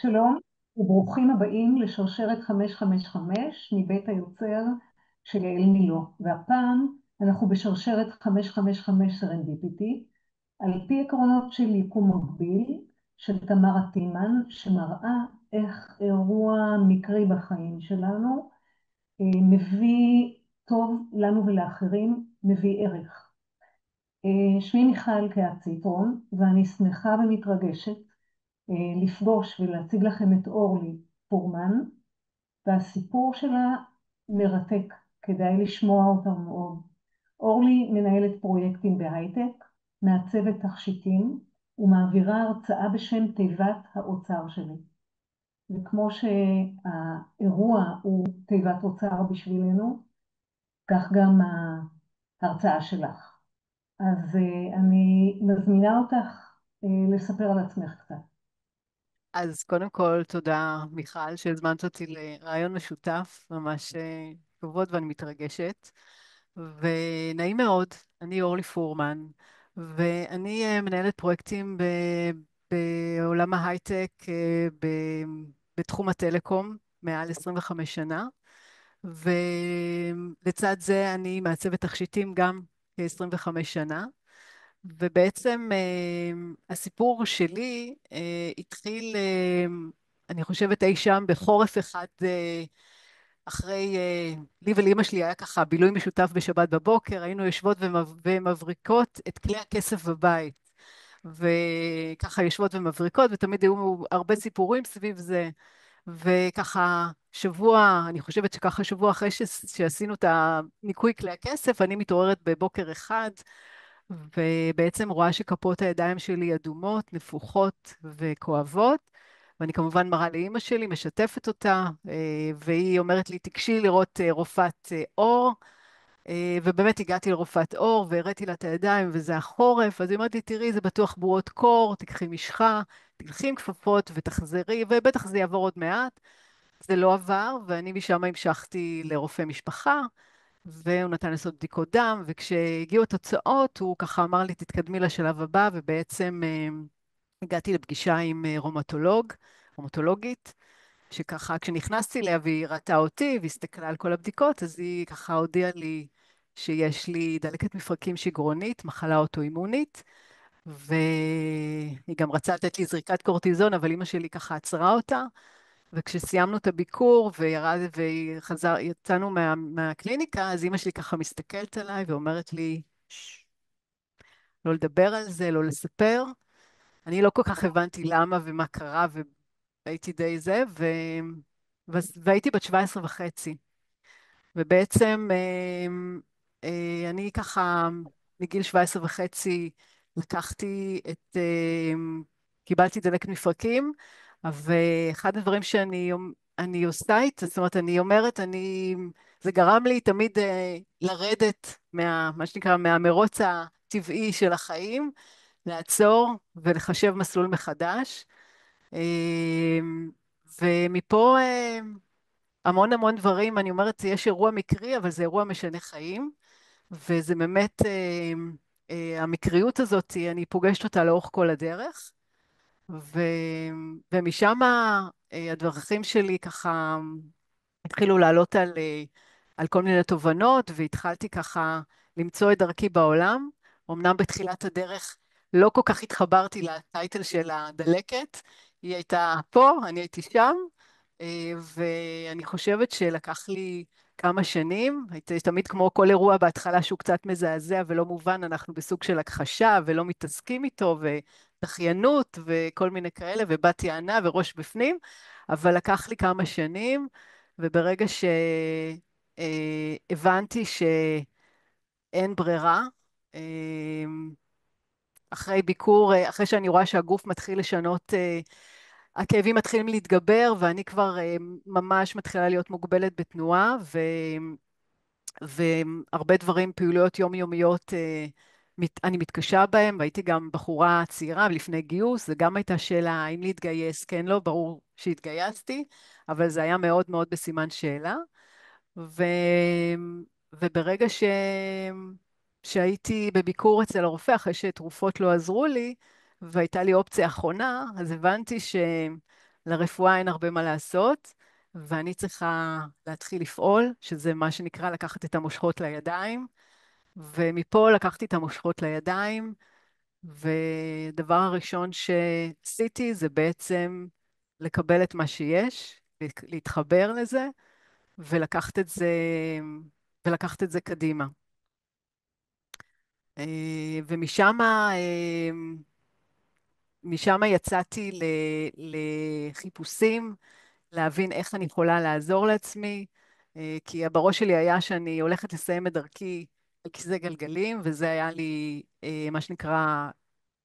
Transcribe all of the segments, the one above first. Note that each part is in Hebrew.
שלום וברוכים הבאים לשרשרת 555 מבית היוצר של יעל מילו. והפעם אנחנו בשרשרת 555 סרנדיפיטי, על פי עקרונות של יקום מקביל של תמרה טימן, שמראה איך אירוע מקרי בחיים שלנו מביא טוב לנו ולאחרים, מביא ערך. שמי מיכל קהת ציטרון, ואני שמחה ומתרגשת לפגוש ולהציג לכם את אורלי פורמן, והסיפור שלה מרתק, כדאי לשמוע אותה מאוד. אורלי מנהלת פרויקטים בהייטק, מעצבת תכשיטים, ומעבירה הרצאה בשם תיבת האוצר שלי. וכמו שהאירוע הוא תיבת אוצר בשבילנו, כך גם ההרצאה שלך. אז אני מזמינה אותך לספר על עצמך קצת. אז קודם כל, תודה, מיכל, שהזמנת אותי לרעיון משותף, ממש כבוד ואני מתרגשת. ונעים מאוד, אני אורלי פורמן, ואני מנהלת פרויקטים בעולם ההייטק, בתחום הטלקום, מעל 25 שנה, ולצד זה אני מעצבת תכשיטים גם כ-25 שנה. ובעצם הסיפור שלי התחיל, אני חושבת, אי שם בחורף אחד, אחרי, לי ולאמא שלי היה ככה בילוי משותף בשבת בבוקר, היינו יושבות ומבריקות את כלי הכסף בבית. וככה יושבות ומבריקות, ותמיד היו הרבה סיפורים סביב זה. וככה שבוע, אני חושבת שככה שבוע אחרי שעשינו את הניקוי כלי הכסף, אני מתעוררת בבוקר אחד, ובעצם רואה שכפות הידיים שלי אדומות, נפוחות וכואבות, ואני כמובן מראה לאימא שלי, משתפת אותה, והיא אומרת לי, תיגשי לראות רופאת עור, ובאמת הגעתי לרופאת עור, והראיתי לה את הידיים, וזה החורף, אז היא אומרת לי, תראי, זה בטוח בועות קור, תקחי משחה, תלכי עם כפפות ותחזרי, ובטח זה יעבור עוד מעט. זה לא עבר, ואני משם המשכתי לרופא משפחה, והוא נתן לעשות בדיקות דם, וכשהגיעו התוצאות, הוא ככה אמר לי, תתקדמי לשלב הבא, ובעצם הגעתי לפגישה עם רומטולוגית, שככה כשנכנסתי אליה והיא ראתה אותי והסתכלה על כל הבדיקות, אז היא ככה הודיעה לי שיש לי דלקת מפרקים שגרונית, מחלה אוטואימונית, והיא גם רצה לתת לי זריקת קורטיזון, אבל אמא שלי ככה עצרה אותה, וכשסיימנו את הביקור יצאנו מהקליניקה, אז אמא שלי ככה מסתכלת עליי ואומרת לי, לא לדבר על זה, לא לספר. אני לא כל כך הבנתי למה ומה קרה, והייתי די זה, והייתי בת 17 וחצי. ובעצם אני ככה, מגיל 17 וחצי, לקחתי קיבלתי דלקת מפרקים, ואחד הדברים אני עושה איתה, זאת אומרת, אני אומרת, זה גרם לי תמיד לרדת מה שנקרא, מהמרוץ הטבעי של החיים, לעצור ולחשב מסלול מחדש. ומפה המון המון דברים, אני אומרת, יש אירוע מקרי, אבל זה אירוע משנה חיים, וזה באמת, המקריות הזאת, אני פוגשת אותה לאורך כל הדרך, ו, ומשם הדרכים שלי ככה התחילו לעלות על כל מיני תובנות, והתחלתי ככה למצוא את דרכי בעולם. אמנם בתחילת הדרך לא כל כך התחברתי לטייטל של הדלקת, היא הייתה פה, אני הייתי שם, ואני חושבת שלקח לי כמה שנים, הייתי תמיד כמו כל אירוע בהתחלה שהוא קצת מזעזע ולא מובן, אנחנו בסוג של הכחשה ולא מתעסקים איתו, ודחיינות וכל מיני כאלה, ובת יענה וראש בפנים, אבל לקח לי כמה שנים, וברגע שהבנתי שאין ברירה, אה, אחרי ביקור, אחרי שאני רואה שהגוף מתחיל לשנות, הכאבים מתחילים להתגבר, ואני כבר ממש מתחילה להיות מוגבלת בתנועה, והרבה דברים, פעילויות יומיומיות, אני מתקשה בהם, והייתי גם בחורה צעירה לפני גיוס, זו גם הייתה שאלה האם להתגייס, כן, לא, ברור שהתגייסתי, אבל זה היה מאוד מאוד בסימן שאלה. ו... וברגע שהייתי בביקור אצל הרופא, אחרי שתרופות לא עזרו לי, והייתה לי אופציה אחרונה, אז הבנתי לרפואה אין הרבה מה לעשות, ואני צריכה להתחיל לפעול, שזה מה שנקרא לקחת את המושכות לידיים, ומפה לקחתי את המושכות לידיים, ודבר הראשון שעשיתי זה בעצם לקבל את מה שיש, להתחבר לזה, ולקחת את זה, ולקחת את זה קדימה. ומשם משם יצאתי לחיפושים, להבין איך אני יכולה לעזור לעצמי, כי בראש שלי היה שאני הולכת לסיים את דרכי בכיסא גלגלים, וזה היה לי מה שנקרא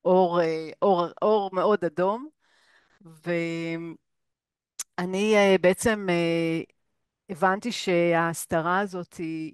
אור מאוד אדום. ואני בעצם הבנתי שההסתרה הזאת היא